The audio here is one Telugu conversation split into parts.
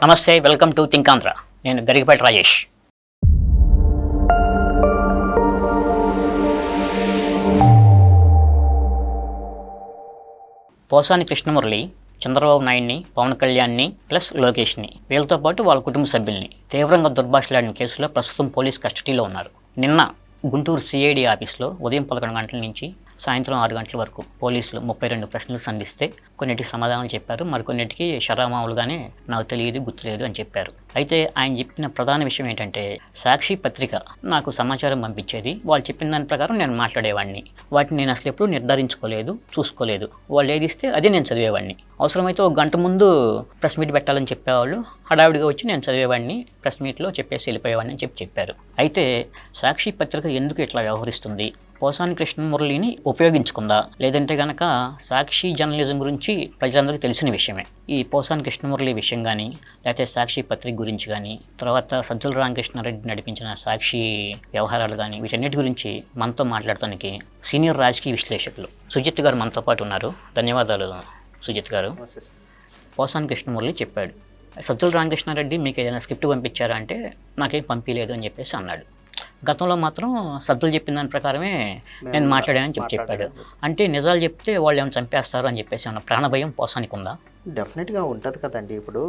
నమస్తే, వెల్కమ్ టు థింక్ ఆంధ్ర. నేను గరికపేట రాజేష్. పోసాని కృష్ణమురళి చంద్రబాబు నాయుడిని, పవన్ కళ్యాణ్ని ప్లస్ లోకేష్ని, వీళ్ళతో పాటు వాళ్ళ కుటుంబ సభ్యుల్ని తీవ్రంగా దుర్భాషలాడిన కేసులో ప్రస్తుతం పోలీస్ కస్టడీలో ఉన్నారు. నిన్న గుంటూరు సిఐడి ఆఫీస్లో ఉదయం 11 గంటల నుంచి సాయంత్రం 6 గంటల వరకు పోలీసులు 32 ప్రశ్నలు సంధిస్తే కొన్నిటికి సమాధానాలు చెప్పారు, మరికొన్నిటికి షరామామూలుగానే నాకు తెలియదు, గుర్తులేదు అని చెప్పారు. అయితే ఆయన చెప్పిన ప్రధాన విషయం ఏంటంటే, సాక్షి పత్రిక నాకు సమాచారం పంపించేది, వాళ్ళు చెప్పిన దాని ప్రకారం నేను మాట్లాడేవాడిని, వాటిని నేను అసలు ఎప్పుడూ నిర్ధారించుకోలేదు, చూసుకోలేదు, వాళ్ళు ఏది ఇస్తే అదే నేను చదివేవాడిని. అవసరమైతే 1 గంట ముందు ప్రెస్ మీట్ పెట్టాలని చెప్పేవాళ్ళు, హడావిడిగా వచ్చి నేను చదివేవాడిని, ప్రెస్ మీట్లో చెప్పేసి వెళ్ళిపోయేవాడిని అని చెప్పారు. అయితే సాక్షి పత్రిక ఎందుకు ఇట్లా వ్యవహరిస్తుంది, పోసాని కృష్ణమురళిని ఉపయోగించుకుందా, లేదంటే కనుక సాక్షి జర్నలిజం గురించి ప్రజలందరికీ తెలిసిన విషయమే. ఈ పోసాని కృష్ణమురళి విషయం కానీ, లేకపోతే సాక్షి పత్రిక గురించి కానీ, తర్వాత సజ్జల రామకృష్ణారెడ్డి నడిపించిన సాక్షి వ్యవహారాలు కానీ, వీటన్నిటి గురించి మనతో మాట్లాడటానికి సీనియర్ రాజకీయ విశ్లేషకులు సుజిత్ గారు మనతో పాటు ఉన్నారు. ధన్యవాదాలు సుజిత్ గారు. పోసాని కృష్ణమురళి చెప్పాడు, సజ్జల రామకృష్ణారెడ్డి మీకు ఏదైనా స్క్రిప్ట్ పంపించారా అంటే నాకేం పంపించలేదు అని చెప్పేసి అన్నాడు. గతంలో మాత్రం సజ్జలు చెప్పిన దాని ప్రకారమే నేను మాట్లాడానని చెప్పాడు. అంటే నిజాలు చెప్తే వాళ్ళు ఏమైనా చంపేస్తారు అని చెప్పేసి ఏమన్నా ప్రాణభయం పోసానికి ఉందా? డెఫినెట్గా ఉంటుంది కదండి. ఇప్పుడు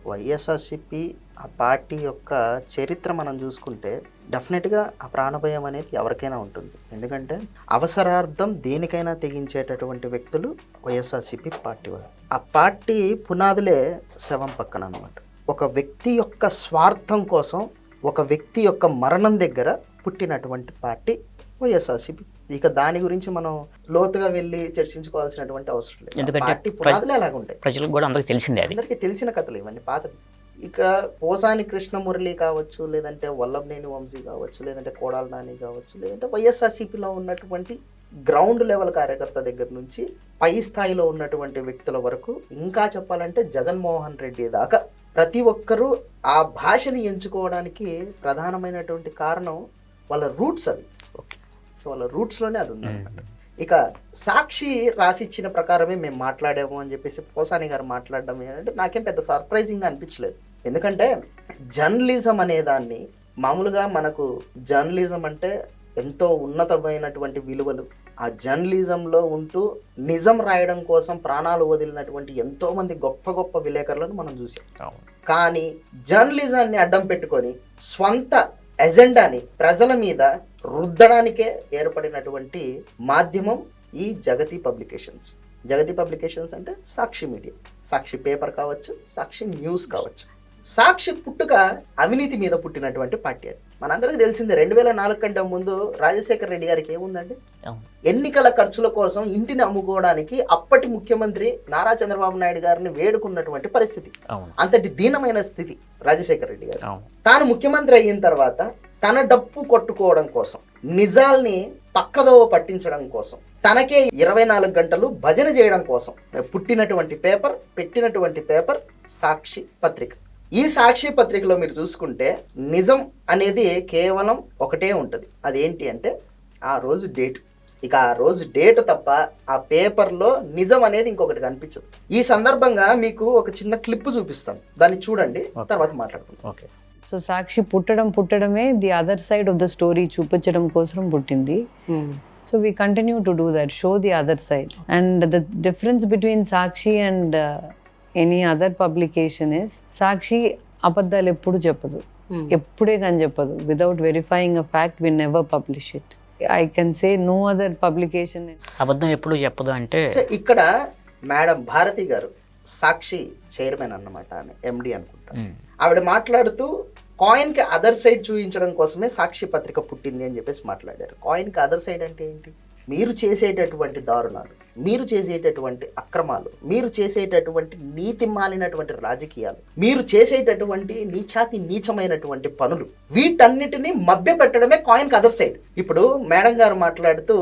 వైఎస్ఆర్సీపీ ఆ పార్టీ యొక్క చరిత్ర మనం చూసుకుంటే డెఫినెట్గా ఆ ప్రాణభయం అనేది ఎవరికైనా ఉంటుంది. ఎందుకంటే అవసరార్థం దేనికైనా తెగించేటటువంటి వ్యక్తులు వైఎస్ఆర్సీపీ పార్టీ వారు. ఆ పార్టీ పునాదులే శవం పక్కన అన్నమాట. ఒక వ్యక్తి యొక్క స్వార్థం కోసం, ఒక వ్యక్తి యొక్క మరణం దగ్గర పుట్టినటువంటి పార్టీ వైఎస్ఆర్సీపీ. ఇక దాని గురించి మనం లోతుగా వెళ్ళి చర్చించుకోవాల్సినటువంటి అవసరం లేదు. ఎందుకంటే పార్టీ పునాదులే అలాగుంటాయి, ప్రజలకు కూడా అందరికీ తెలిసిందే, అందరికీ తెలిసిన కథలు ఇవన్నీ పాతవి. ఇక పోసాని కృష్ణమురళి కావచ్చు, లేదంటే వల్లభనేని వంశీ కావచ్చు, లేదంటే కోడాల నాని కావచ్చు, లేదంటే వైఎస్ఆర్సీపీలో ఉన్నటువంటి గ్రౌండ్ లెవెల్ కార్యకర్త దగ్గర నుంచి పై స్థాయిలో ఉన్నటువంటి వ్యక్తుల వరకు, ఇంకా చెప్పాలంటే జగన్మోహన్ రెడ్డి దాకా ప్రతి ఒక్కరూ ఆ భాషని ఎంచుకోవడానికి ప్రధానమైనటువంటి కారణం వాళ్ళ రూట్స్ అవి. సో వాళ్ళ రూట్స్లోనే అది ఉందన్నమాట. ఇక సాక్షి రాసిచ్చిన ప్రకారమే మేము మాట్లాడాము అని చెప్పేసి పోసాని గారు మాట్లాడడం ఏంటంటే నాకేం పెద్ద సర్ప్రైజింగ్గా అనిపించలేదు. ఎందుకంటే జర్నలిజం అనే దాన్ని మామూలుగా మనకు జర్నలిజం అంటే ఎంతో ఉన్నతమైనటువంటి విలువలు, ఆ జర్నలిజంలో ఉంటూ నిజం రాయడం కోసం ప్రాణాలు వదిలినటువంటి ఎంతోమంది గొప్ప గొప్ప విలేకరులను మనం చూసాం. కానీ జర్నలిజాన్ని అడ్డం పెట్టుకొని స్వంత ఎజెండాని ప్రజల మీద రుద్దడానికే ఏర్పడినటువంటి మాధ్యమం ఈ జగతి పబ్లికేషన్స్. జగతి పబ్లికేషన్స్ అంటే సాక్షి మీడియా, సాక్షి పేపర్ కావచ్చు, సాక్షి న్యూస్ కావచ్చు. సాక్షి పుట్టుక అవినీతి మీద పుట్టినటువంటి పార్టీ అది. మనందరికీ తెలిసిందే. 2004 కంటే ముందు రాజశేఖర రెడ్డి గారికి ఏముందండి, ఎన్నికల ఖర్చుల కోసం ఇంటిని అమ్ముకోవడానికి అప్పటి ముఖ్యమంత్రి నారా చంద్రబాబు నాయుడు గారిని వేడుకున్నటువంటి పరిస్థితి. అంతటి దీనమైన స్థితి రాజశేఖర రెడ్డి గారు. తాను ముఖ్యమంత్రి అయిన తర్వాత తన డప్పు కొట్టుకోవడం కోసం, నిజాల్ని పక్కదోవ పట్టించడం కోసం, తనకే 24 గంటలు భజన చేయడం కోసం పుట్టినటువంటి పేపర్, పెట్టినటువంటి పేపర్ సాక్షి పత్రిక. ఈ సాక్షి పత్రికలో మీరు చూసుకుంటే నిజం అనేది కేవలం ఒకటే ఉంటుంది. అదేంటి అంటే ఆ రోజు డేట్. ఇక ఆ రోజు డేట్ తప్ప ఆ పేపర్లో నిజం అనేది ఇంకొకటి కనిపించదు. ఈ సందర్భంగా మీకు ఒక చిన్న క్లిప్ చూపిస్తాను, దాన్ని చూడండి, తర్వాత మాట్లాడుకుందాం. ఓకే. సో సాక్షి పుట్టడమే the other side of the story చూపించడం కోసం పుట్టింది. So we continue to do that, show the other side. And the difference between Sakshi and any other publication is, Sakshi అబద్ధాలు ఎప్పుడు చెప్పదు, ఎప్పుడే కానీ చెప్పదు. Without verifying a fact, we never publish it. I can say no other publication. అబద్ధం ఎప్పుడు చెప్పదు అంటే ఇక్కడ మేడం భారతి గారు సాక్షి చైర్మన్ అన్నమాట, ఆమె ఎండి అనుకుంటా. ఆవిడ మాట్లాడుతూ కాయిన్కి అదర్ సైడ్ చూపించడం కోసమే సాక్షి పత్రిక పుట్టింది అని చెప్పేసి మాట్లాడారు. కాయిన్కి అదర్ సైడ్ అంటే ఏంటి? మీరు చేసేటటువంటి దారుణాలు, మీరు చేసేటటువంటి అక్రమాలు, మీరు చేసేటటువంటి నీతి మాలినటువంటి రాజకీయాలు, మీరు చేసేటటువంటి నీచాతి నీచమైనటువంటి పనులు, వీటన్నిటిని మభ్య పెట్టడమే కాయిన్కి అదర్ సైడ్. ఇప్పుడు మేడం గారు మాట్లాడుతూ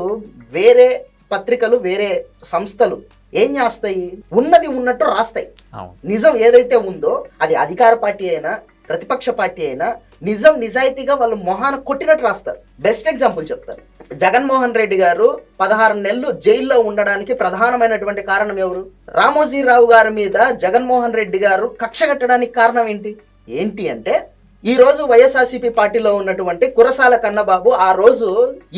వేరే పత్రికలు, వేరే సంస్థలు ఏం చేస్తాయి, ఉన్నది ఉన్నట్టు రాస్తాయి. నిజం ఏదైతే ఉందో అది అధికార పార్టీ అయినా, ప్రతిపక్ష పార్టీ అయినా నిజం నిజాయితీగా వాళ్ళు మొహాన కొట్టినట్టు రాస్తారు. బెస్ట్ ఎగ్జాంపుల్ చెప్తారు. జగన్మోహన్ రెడ్డి గారు 16 నెలలు జైల్లో ఉండడానికి ప్రధానమైనటువంటి కారణం ఎవరు? రామోజీరావు గారి మీద జగన్మోహన్ రెడ్డి గారు కక్ష కట్టడానికి కారణం ఏంటి అంటే ఈ రోజు వైఎస్ఆర్సీపీ పార్టీలో ఉన్నటువంటి కురసాల కన్నబాబు ఆ రోజు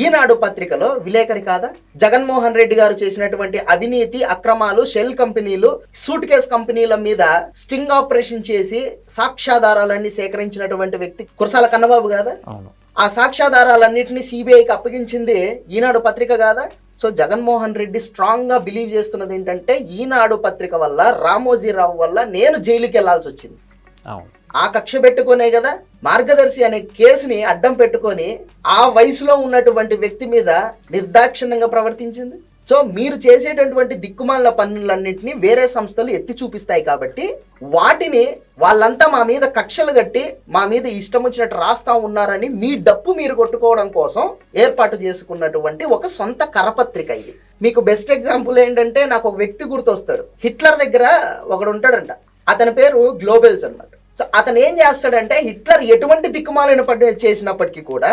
ఈనాడు పత్రికలో విలేకరి కాదా? జగన్మోహన్ రెడ్డి గారు చేసినటువంటి అవినీతి అక్రమాలు, షెల్ కంపెనీలు, సూట్ కేస్ కంపెనీల మీద స్టింగ్ ఆపరేషన్ చేసి సాక్ష్యాధారాలన్నీ సేకరించినటువంటి వ్యక్తి కురసాల కన్నబాబు కాదా? ఆ సాక్ష్యాధారాలన్నింటినీ సిబిఐకి అప్పగించింది ఈనాడు పత్రిక కాదా? సో జగన్మోహన్ రెడ్డి స్ట్రాంగ్ గా బిలీవ్ చేస్తున్నది ఏంటంటే ఈనాడు పత్రిక వల్ల, రామోజీరావు వల్ల నేను జైలుకి వెళ్లాల్సి వచ్చింది. ఆ కక్ష పెట్టుకునే కదా మార్గదర్శి అనే కేసుని అడ్డం పెట్టుకొని ఆ వయసులో ఉన్నటువంటి వ్యక్తి మీద నిర్దాక్షిణ్యంగా ప్రవర్తించింది. సో మీరు చేసేటటువంటి దిక్కుమాల పనులన్నింటినీ వేరే సంస్థలు ఎత్తి చూపిస్తాయి కాబట్టి వాటిని వాళ్ళంతా మా మీద కక్షలు కట్టి మా మీద ఇష్టం వచ్చినట్టు రాస్తా ఉన్నారని మీ డప్పు మీరు కొట్టుకోవడం కోసం ఏర్పాటు చేసుకున్నటువంటి ఒక సొంత కరపత్రిక ఇది. మీకు బెస్ట్ ఎగ్జాంపుల్ ఏంటంటే నాకు ఒక వ్యక్తి గుర్తొస్తాడు. హిట్లర్ దగ్గర ఒకడు ఉంటాడంట, అతని పేరు గ్లోబెల్స్ అన్నమాట. సో అతను ఏం చేస్తాడంటే హిట్లర్ ఎటువంటి దిక్కుమాలిన చేసినప్పటికీ కూడా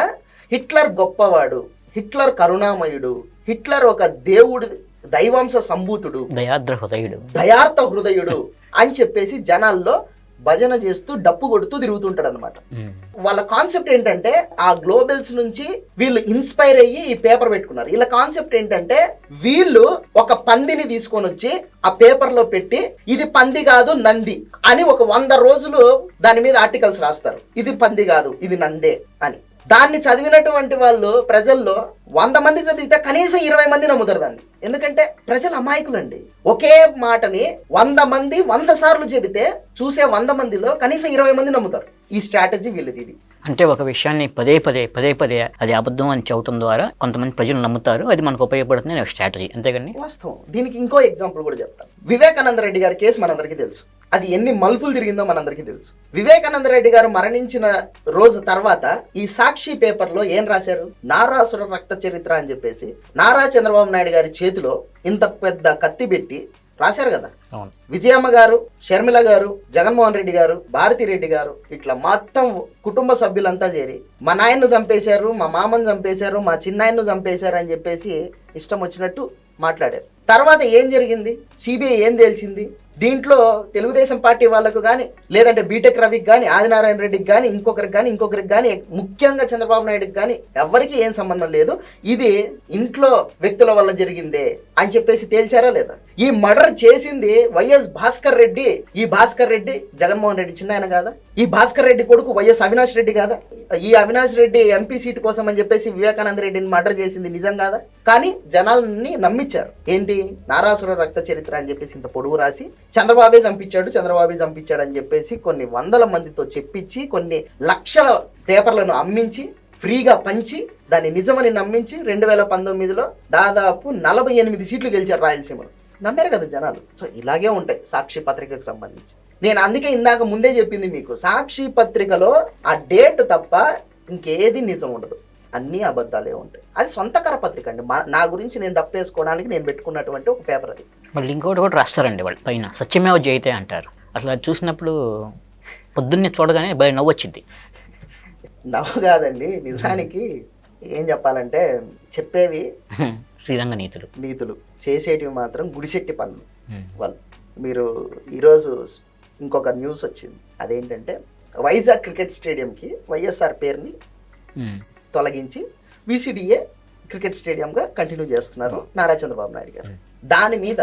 హిట్లర్ గొప్పవాడు, హిట్లర్ కరుణామయుడు, హిట్లర్ ఒక దేవుడు, దైవాంశ సంభూతుడు, దయార్థ హృదయుడు అని చెప్పేసి జనాల్లో భజన చేస్తూ డప్పు కొడుతూ తిరుగుతుంటాడు అనమాట. వాళ్ళ కాన్సెప్ట్ ఏంటంటే ఆ గ్లోబల్స్ నుంచి వీళ్ళు ఇన్స్పైర్ అయ్యి ఈ పేపర్ పెట్టుకున్నారు. వీళ్ళ కాన్సెప్ట్ ఏంటంటే వీళ్ళు ఒక పందిని తీసుకొని వచ్చి ఆ పేపర్ లో పెట్టి ఇది పంది కాదు నంది అని ఒక 100 రోజులు దాని మీద ఆర్టికల్స్ రాస్తారు. ఇది పంది కాదు ఇది నందే అని. దాన్ని చదివినటువంటి వాళ్ళు ప్రజల్లో 100 మంది చదివితే కనీసం 20 మంది నమ్ముతారు దాన్ని. ఎందుకంటే ప్రజలు అమాయకులండి. ఒకే మాటని 100 మంది 100 సార్లు చెబితే చూసే 100 మందిలో కనీసం 20 మంది నమ్ముతారు. ఈ స్ట్రాటజీ వీళ్ళది. ఇది అంటే ఒక విషయాన్ని పదే పదే అది అబద్ధం అని చెప్పడం ద్వారా కొంతమంది ప్రజలు నమ్ముతారు, అది మనకు ఉపయోగపడుతుంది ఒక స్ట్రాటజీ, అంతేగాని వాస్తవం. దీనికి ఇంకో ఎగ్జాంపుల్ కూడా చెప్తాను. వివేకానంద రెడ్డి గారి కేసు మనందరికీ తెలుసు. అది ఎన్ని మలుపులు తిరిగిందో మనందరికీ తెలుసు. వివేకానంద రెడ్డి గారు మరణించిన రోజు తర్వాత ఈ సాక్షి పేపర్లో ఏం రాశారు? నారాసుర రక్త చరిత్ర అని చెప్పేసి నారా చంద్రబాబు నాయుడు గారి చేతిలో ఇంత పెద్ద కత్తి పెట్టి రాశారు కదా. విజయమ్మ గారు, షర్మిల గారు, జగన్మోహన్ రెడ్డి గారు, భారతి రెడ్డి గారు ఇట్లా మొత్తం కుటుంబ సభ్యులంతా చేరి మా నాయన్ను చంపేశారు, మా మామను చంపేశారు, మా చిన్నాయన్ను చంపేశారు అని చెప్పేసి ఇష్టం వచ్చినట్టు మాట్లాడారు. తర్వాత ఏం జరిగింది? సిబిఐ ఏం తేల్చింది? దీంట్లో తెలుగుదేశం పార్టీ వాళ్ళకు కానీ, లేదంటే బీటెక్ రవికి కానీ, ఆదినారాయణ రెడ్డికి కానీ, ఇంకొకరికి కానీ ముఖ్యంగా చంద్రబాబు నాయుడుకి కానీ ఎవరికి ఏం సంబంధం లేదు, ఇది ఇంట్లో వ్యక్తుల వల్ల జరిగిందే అని చెప్పేసి తేల్చారా లేదా? ఈ మర్డర్ చేసింది వైఎస్ భాస్కర్ రెడ్డి. ఈ భాస్కర్ రెడ్డి జగన్మోహన్ రెడ్డి చిన్నాయన కాదా? ఈ భాస్కర్ రెడ్డి కొడుకు వైఎస్ అవినాష్ రెడ్డి కాదా? ఈ అవినాష్ రెడ్డి ఎంపీ సీటు కోసం అని చెప్పేసి వివేకానంద రెడ్డిని మర్డర్ చేసింది నిజం కాదా? కానీ జనాల్ని నమ్మించారు. ఏంటి? నారాసుర రక్త చరిత్ర అని చెప్పేసి ఇంత పొడుగు రాసి చంద్రబాబే చంపించాడు అని చెప్పేసి కొన్ని 100 మందితో చెప్పించి కొన్ని లక్షల పేపర్లను అమ్మించి ఫ్రీగా పంచి దాన్ని నిజమని నమ్మించి 2019లో దాదాపు 48 సీట్లు గెలిచారు రాయలసీమలో. నమ్మారు కదా జనాలు. సో ఇలాగే ఉంటాయి సాక్షి పత్రికకు సంబంధించి. నేను అందుకే ఇందాక ముందే చెప్పింది మీకు, సాక్షి పత్రికలో ఆ డేట్ తప్ప ఇంకేది నిజం ఉండదు, అన్నీ అబద్ధాలే ఉంటాయి. అది సొంత కరపత్రిక అండి. నా గురించి నేను డప్పేసుకోవడానికి నేను పెట్టుకున్నటువంటి ఒక పేపర్ అది. వాళ్ళు ఇంకోటి కూడా రాస్తారండి వాళ్ళు పైన, సత్యమేవ జయతే అంటారు. అసలు అది చూసినప్పుడు పొద్దున్నే చూడగానే భలే నవ్వు వచ్చింది. నవ్వు కాదండి, నిజానికి ఏం చెప్పాలంటే చెప్పేవి శ్రీరంగ నీతులు, చేసేటివి మాత్రం గుడిసెట్టి పనులు వాళ్ళు. మీరు ఈరోజు ఇంకొక న్యూస్ వచ్చింది, అదేంటంటే వైజాగ్ క్రికెట్ స్టేడియంకి వైఎస్ఆర్ పేరుని తొలగించి విసిడిఏ క్రికెట్ స్టేడియంగా కంటిన్యూ చేస్తున్నారు నారా చంద్రబాబు నాయుడు గారు. దాని మీద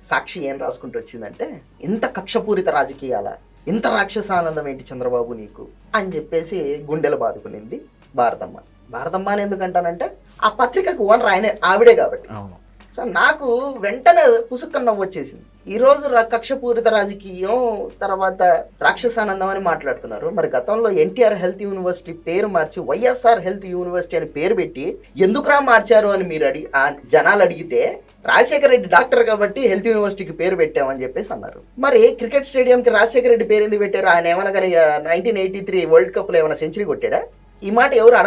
సాక్షి ఏం రాసుకుంటూ వచ్చిందంటే, ఇంత కక్షపూరిత రాజకీయాల, ఇంత రాక్షసానందం ఏంటి చంద్రబాబు నీకు అని చెప్పేసి గుండెలు బాదుకునింది భారతమ్మ. భారతమ్మ అని ఎందుకంటానంటే ఆ పత్రికకు ఓనర్ ఆవిడే కాబట్టి. సో నాకు వెంటనే పుసుక్కన్న నవ్వు వచ్చేసింది. ఈరోజు కక్షపూరిత రాజకీయం తర్వాత రాక్షసానందం అని మాట్లాడుతున్నారు. మరి గతంలో ఎన్టీఆర్ హెల్త్ యూనివర్సిటీ పేరు మార్చి వైఎస్ఆర్ హెల్త్ యూనివర్సిటీ అని పేరు పెట్టి ఎందుకురా మార్చారు అని మీరు జనాలు అడిగితే, రాజశేఖర రెడ్డి డాక్టర్ కాబట్టి హెల్త్ యూనివర్సిటీకి పేరు పెట్టామని చెప్పేసి అన్నారు. మరి క్రికెట్ స్టేడియంకి రాజశేఖర రెడ్డి పేరు ఎందుకు పెట్టారు? ఆయన ఏమైనా కానీ 1983 వరల్డ్ కప్లో ఏమైనా సెంచరీ కొట్టాడా? ఈ మాట ఎవరు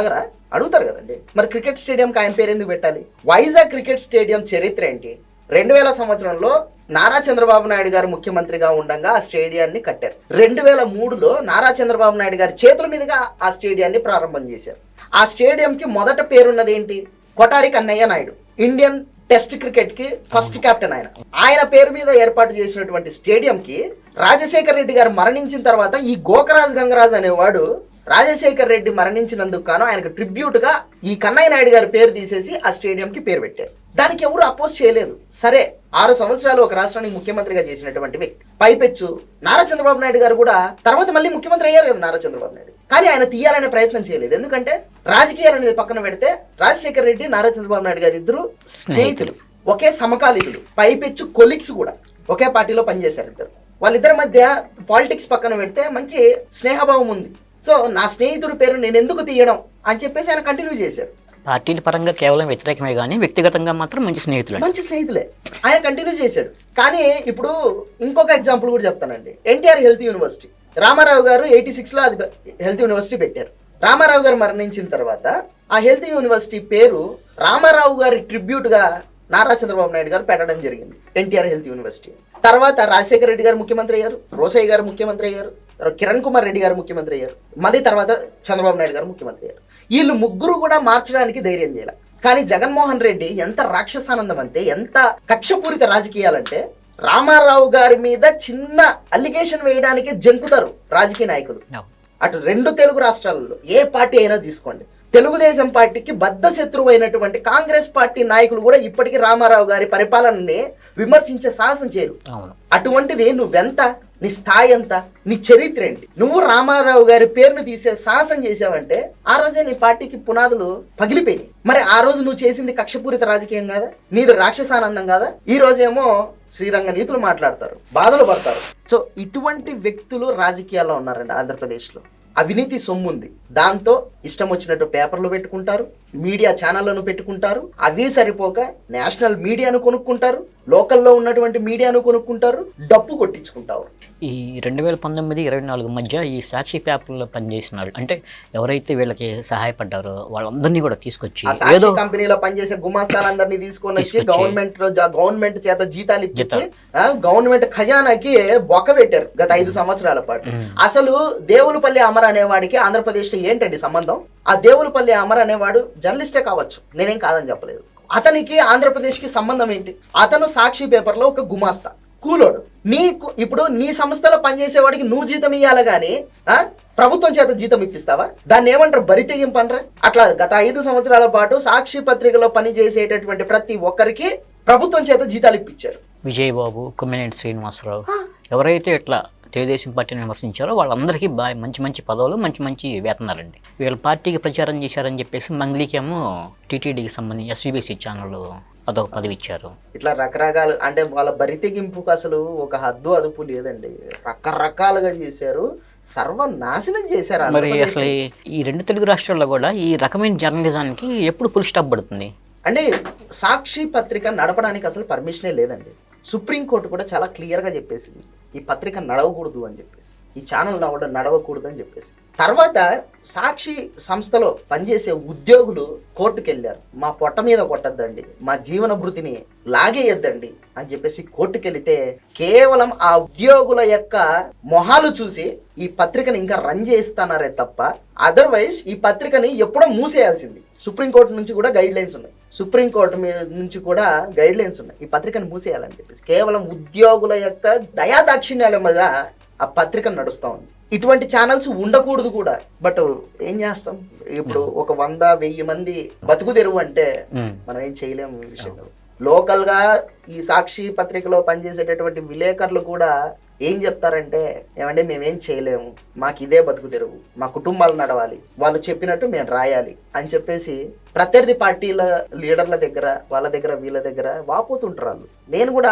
అడుగుతారు కదండి. మరి క్రికెట్ స్టేడియంకి ఆయన పేరు ఎందుకు పెట్టాలి? వైజాగ్ క్రికెట్ స్టేడియం చరిత్ర ఏంటి? 2000 సంవత్సరంలో నారా చంద్రబాబు నాయుడు గారు ముఖ్యమంత్రిగా ఉండగా ఆ స్టేడియాన్ని కట్టారు. 2003లో నారా చంద్రబాబు నాయుడు గారి చేతుల మీదుగా ఆ స్టేడియాన్ని ప్రారంభం చేశారు. ఆ స్టేడియంకి మొదట పేరున్నది ఏంటి? Kothari Kannayya Naidu, Indian test cricket కి ఫస్ట్ కెప్టెన్. ఆయన పేరు మీద ఏర్పాటు చేసినటువంటి స్టేడియంకి రాజశేఖర్ రెడ్డి గారు మరణించిన తర్వాత ఈ గోకరాజు గంగరాజు అనేవాడు రాజశేఖర్ రెడ్డి మరణించినందుకు గాను ఆయనకు ట్రిబ్యూట్ గా ఈ కన్నయ్య నాయుడు గారి పేరు తీసేసి ఆ స్టేడియంకి పేరు పెట్టారు. దానికి ఎవరు అపోజ్ చేయలేదు. సరే, 6 సంవత్సరాలు ఒక రాష్ట్రానికి ముఖ్యమంత్రిగా చేసినటువంటి వ్యక్తి. పైపెచ్చు నారా చంద్రబాబు నాయుడు గారు కూడా తర్వాత మళ్ళీ ముఖ్యమంత్రి అయ్యారు కదా నారా చంద్రబాబు నాయుడు. కానీ ఆయన తీయాలనే ప్రయత్నం చేయలేదు. ఎందుకంటే రాజకీయాలు అనేది పక్కన పెడితే రాజశేఖర్ రెడ్డి, నారా చంద్రబాబు నాయుడు గారు ఇద్దరు స్నేహితులు, ఒకే సమకాలీకులు, పైపెచ్చు కొలిక్స్ కూడా ఒకే పార్టీలో పనిచేశారు ఇద్దరు. వాళ్ళిద్దరి మధ్య పాలిటిక్స్ పక్కన పెడితే మంచి స్నేహభావం ఉంది. సో నా స్నేహితుడి పేరు నేను ఎందుకు తీయడం అని చెప్పేసి ఆయన కంటిన్యూ చేశారు. పార్టీల పరంగా కేవలం వ్యతిరేకమే కానీ వ్యక్తిగతంగా మాత్రం మంచి స్నేహితులే ఆయన కంటిన్యూ చేశాడు. కానీ ఇప్పుడు ఇంకొక ఎగ్జాంపుల్ కూడా చెప్తానండి. ఎన్టీఆర్ హెల్త్ యూనివర్సిటీ, రామారావు గారు 86లో అది హెల్త్ యూనివర్సిటీ పెట్టారు. రామారావు గారు మరణించిన తర్వాత ఆ హెల్త్ యూనివర్సిటీ పేరు రామారావు గారి ట్రిబ్యూట్గా నారా చంద్రబాబు నాయుడు గారు పెట్టడం జరిగింది, ఎన్టీఆర్ హెల్త్ యూనివర్సిటీ. తర్వాత రాజశేఖర రెడ్డి గారు ముఖ్యమంత్రి అయ్యారు, రోసయ్య గారు ముఖ్యమంత్రి అయ్యారు, కిరణ్ కుమార్ రెడ్డి గారు ముఖ్యమంత్రి అయ్యారు, మళ్ళీ తర్వాత చంద్రబాబు నాయుడు గారు ముఖ్యమంత్రి అయ్యారు. వీళ్ళు ముగ్గురు కూడా మార్చడానికి ధైర్యం చేయాలి. కానీ జగన్మోహన్ రెడ్డి ఎంత రాక్షసానందం అంటే, ఎంత కక్షపూరిత రాజకీయాలంటే, రామారావు గారి మీద చిన్న అలిగేషన్ వేయడానికి జంకుతారు రాజకీయ నాయకులు. అటు 2 తెలుగు రాష్ట్రాలలో ఏ పార్టీ అయినా తీసుకోండి, తెలుగుదేశం పార్టీకి బద్ధ శత్రువు అయినటువంటి కాంగ్రెస్ పార్టీ నాయకులు కూడా ఇప్పటికీ రామారావు గారి పరిపాలనని విమర్శించే సాహసం చేయరు. అటువంటిది నువ్వెంత, నీ స్థాయి ఎంత, నీ చరిత్ర ఏంటి? నువ్వు రామారావు గారి పేరును తీసే సాహసం చేసావంటే ఆ రోజే నీ పార్టీకి పునాదులు పగిలిపోయినాయి. మరి ఆ రోజు నువ్వు చేసింది కక్షపూరిత రాజకీయం కాదా? నీది రాక్షసానందం కాదా? ఈ రోజేమో శ్రీరంగ నీతులు మాట్లాడతారు, బాధలు పడతారు. సో ఇటువంటి వ్యక్తులు రాజకీయాల్లో ఉన్నారండి ఆంధ్రప్రదేశ్లో. అవినీతి సొమ్ముంది, దాంతో ఇష్టం వచ్చినట్టు పేపర్లు పెట్టుకుంటారు, మీడియా ఛానళ్లను పెట్టుకుంటారు. అవి సరిపోక నేషనల్ మీడియాను కొనుక్కుంటారు, లోకల్లో ఉన్నటువంటి మీడియాను కొనుక్కుంటారు, డబ్బు కొట్టించుకుంటారు. ఈ 2019-24 మధ్య ఈ సాక్షి పేపర్లో పనిచేసిన వాళ్ళు, అంటే ఎవరైతే వీళ్ళకి సహాయపడ్డారో వాళ్ళందరినీ కూడా తీసుకొచ్చి ఏదో కంపెనీలో పనిచేసే గుమాస్తాలందరినీ తీసుకొని వచ్చి గవర్నమెంట్ చేత జీతాలు ఇప్పించి గవర్నమెంట్ ఖజానాకి బొక్క పెట్టారు గత 5 సంవత్సరాల పాటు. అసలు దేవులపల్లి అమర్ అనేవాడికి ఆంధ్రప్రదేశ్ లో ఏంటండి సంబంధం? ఆ దేవులపల్లి అమర్ అనేవాడు జర్నలిస్టే కావచ్చు, నేనేం కాదని చెప్పలేదు. అతనికి ఆంధ్రప్రదేశ్కి సంబంధం ఏంటి? అతను సాక్షి పేపర్లో ఒక గుమాస్తా, కూలోడు. ఇప్పుడు నీ సంస్థలో పనిచేసేవాడికి నువ్వు జీతం ఇవ్వాలి కానీ ప్రభుత్వం చేత జీతం ఇప్పిస్తావా? దాన్ని ఏమంటారు? బరితెగింపనరా? అట్లా గత 5 సంవత్సరాల పాటు సాక్షి పత్రికలో పనిచేసేటటువంటి ప్రతి ఒక్కరికి ప్రభుత్వం చేత జీతాలు ఇప్పించారు. విజయబాబు, కొమ్మినేని శ్రీనివాసరావు ఎవరైతే ఇట్లా తెలుగుదేశం పార్టీని విమర్శించారో వాళ్ళందరికీ మంచి పదవులు, మంచి వేతనాలండి. వీళ్ళ పార్టీకి ప్రచారం చేశారని చెప్పేసి మంగ్లీకేమో టీటీడీకి సంబంధించి ఎస్వీబీసీ ఛానల్ అదొక పదవి ఇచ్చారు. ఇట్లా రకరకాల, అంటే వాళ్ళ బరితెగింపుకు అసలు ఒక హద్దు అదుపు లేదండి. రకరకాలుగా చేశారు, సర్వనాశనం చేశారు. మరి అసలు ఈ 2 తెలుగు రాష్ట్రాల్లో కూడా ఈ రకమైన జర్నలిజానికి ఎప్పుడు ఫుల్ స్టాప్ పడుతుంది? అంటే సాక్షి పత్రిక నడపడానికి అసలు పర్మిషనే లేదండి. సుప్రీంకోర్టు కూడా చాలా క్లియర్గా చెప్పేసింది, ఈ పత్రిక నడవకూడదు అని చెప్పేసి, ఈ ఛానల్ నడవకూడదు అని చెప్పేసి. తర్వాత సాక్షి సంస్థలో పనిచేసే ఉద్యోగులు కోర్టుకు వెళ్ళారు, మా పొట్ట మీద కొట్టద్దండి, మా జీవన భృతిని లాగేయద్దండి అని చెప్పేసి కోర్టుకు వెళితే కేవలం ఆ ఉద్యోగుల యొక్క మొహాలు చూసి ఈ పత్రికని ఇంకా రన్ చేస్తున్నారే తప్ప అదర్వైజ్ ఈ పత్రికని ఎప్పుడో మూసేయాల్సింది. సుప్రీంకోర్టు నుంచి కూడా గైడ్ లైన్స్ ఉన్నాయి, నుంచి కూడా గైడ్ లైన్స్ ఉన్నాయి, ఈ పత్రికను మూసేయాలని చెప్పేసి. కేవలం ఉద్యోగుల యొక్క దయాదాక్షిణ్యాల మీద ఆ పత్రిక నడుస్తూ ఉంది. ఇటువంటి ఛానల్స్ ఉండకూడదు కూడా, బట్ ఏం చేస్తాం? ఇప్పుడు ఒక 100-1000 మంది బతుకు తెరువు అంటే మనం ఏం చేయలేము ఈ విషయంలో. లోకల్గా ఈ సాక్షి పత్రికలో పనిచేసేటటువంటి విలేకరులు కూడా ఏం చెప్తారంటే, ఏమంటే మేమేం చేయలేము, మాకు ఇదే బతుకు తెరువు, మా కుటుంబాలు నడవాలి, వాళ్ళు చెప్పినట్టు మేము రాయాలి అని చెప్పేసి ప్రత్యర్థి పార్టీల లీడర్ల దగ్గర, వాళ్ళ దగ్గర, వీళ్ళ దగ్గర వాపోతుంటారు వాళ్ళు. నేను కూడా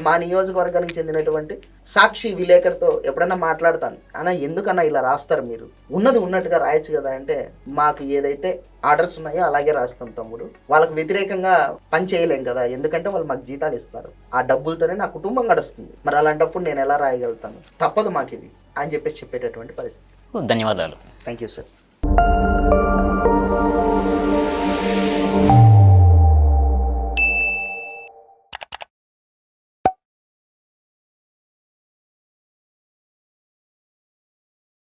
మా నియోజకవర్గానికి చెందినటువంటి సాక్షి విలేకరుతో ఎప్పుడన్నా మాట్లాడతాను, అన్న ఎందుకన్నా ఇలా రాస్తారు, మీరు ఉన్నది ఉన్నట్టుగా రాయొచ్చు కదా అంటే, మాకు ఏదైతే ఆర్డర్స్ ఉన్నాయో అలాగే రాస్తాం తమ్ముడు, వాళ్ళకు వ్యతిరేకంగా పని చేయలేం కదా, ఎందుకంటే వాళ్ళు మాకు జీతాలు ఇస్తారు, ఆ డబ్బులతోనే నా కుటుంబం గడుస్తుంది, మరి అలాంటప్పుడు నేను ఎలా రాయగలుగుతాను, తప్పదు మాకు ఇది అని చెప్పేసి చెప్పేటటువంటి పరిస్థితి. ధన్యవాదాలు. Thank you sir.